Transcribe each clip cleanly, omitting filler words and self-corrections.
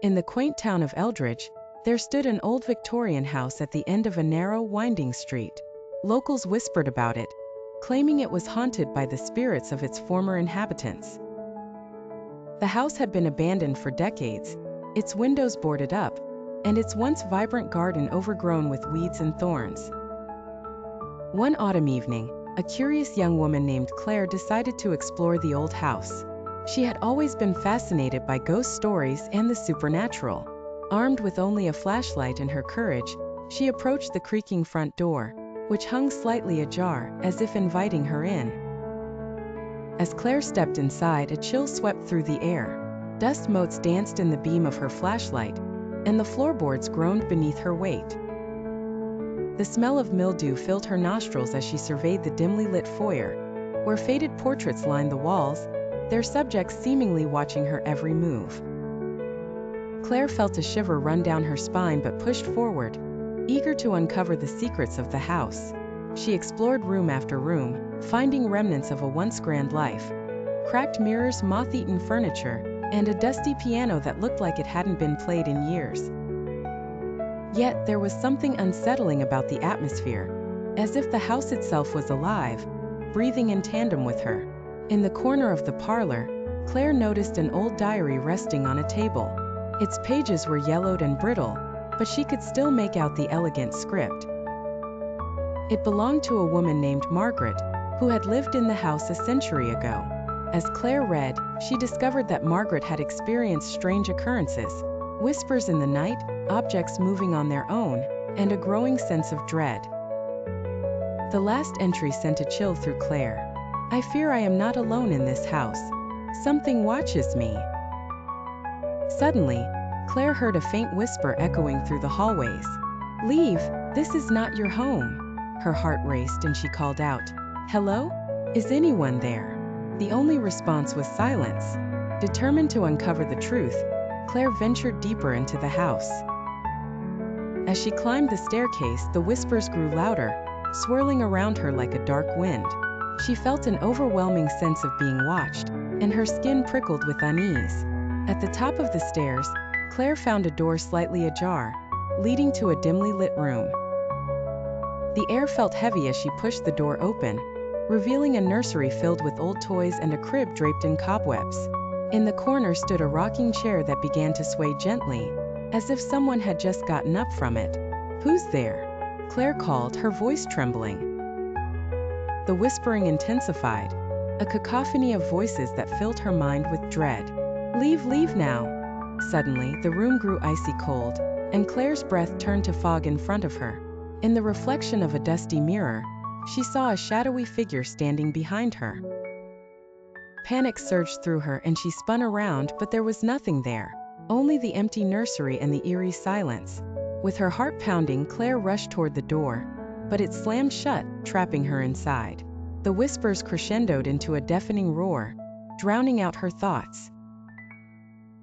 In the quaint town of Eldridge, there stood an old Victorian house at the end of a narrow, winding street. Locals whispered about it, claiming it was haunted by the spirits of its former inhabitants. The house had been abandoned for decades, its windows boarded up, and its once vibrant garden overgrown with weeds and thorns. One autumn evening, a curious young woman named Claire decided to explore the old house. She had always been fascinated by ghost stories and the supernatural. Armed with only a flashlight and her courage, she approached the creaking front door, which hung slightly ajar, as if inviting her in. As Claire stepped inside, a chill swept through the air. Dust motes danced in the beam of her flashlight, and the floorboards groaned beneath her weight. The smell of mildew filled her nostrils as she surveyed the dimly lit foyer, where faded portraits lined the walls, their subjects seemingly watching her every move. Claire felt a shiver run down her spine but pushed forward, eager to uncover the secrets of the house. She explored room after room, finding remnants of a once grand life, cracked mirrors, moth-eaten furniture, and a dusty piano that looked like it hadn't been played in years. Yet there was something unsettling about the atmosphere, as if the house itself was alive, breathing in tandem with her. In the corner of the parlor, Claire noticed an old diary resting on a table. Its pages were yellowed and brittle, but she could still make out the elegant script. It belonged to a woman named Margaret, who had lived in the house a century ago. As Claire read, she discovered that Margaret had experienced strange occurrences, whispers in the night, objects moving on their own, and a growing sense of dread. The last entry sent a chill through Claire. "I fear I am not alone in this house. Something watches me." Suddenly, Claire heard a faint whisper echoing through the hallways. "Leave, this is not your home." Her heart raced and she called out, "Hello? Is anyone there?" The only response was silence. Determined to uncover the truth, Claire ventured deeper into the house. As she climbed the staircase, the whispers grew louder, swirling around her like a dark wind. She felt an overwhelming sense of being watched, and her skin prickled with unease. At the top of the stairs, Claire found a door slightly ajar, leading to a dimly lit room. The air felt heavy as she pushed the door open, revealing a nursery filled with old toys and a crib draped in cobwebs. In the corner stood a rocking chair that began to sway gently, as if someone had just gotten up from it. "Who's there?" Claire called, her voice trembling. The whispering intensified, a cacophony of voices that filled her mind with dread. Leave now." Suddenly, the room grew icy cold, and Claire's breath turned to fog in front of her. In the reflection of a dusty mirror, she saw a shadowy figure standing behind her. Panic surged through her and she spun around, but there was nothing there, only the empty nursery and the eerie silence. With her heart pounding, Claire rushed toward the door, but it slammed shut, trapping her inside. The whispers crescendoed into a deafening roar, drowning out her thoughts.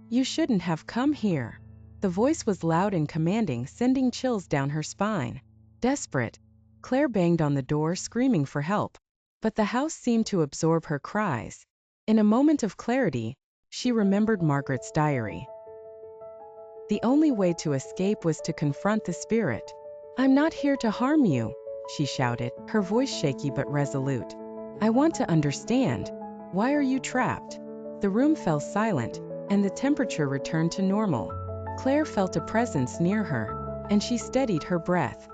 "You shouldn't have come here." The voice was loud and commanding, sending chills down her spine. Desperate, Claire banged on the door, screaming for help, but the house seemed to absorb her cries. In a moment of clarity, she remembered Margaret's diary. The only way to escape was to confront the spirit. "I'm not here to harm you," she shouted, her voice shaky but resolute. "I want to understand. Why are you trapped?" The room fell silent, and the temperature returned to normal. Claire felt a presence near her, and she steadied her breath.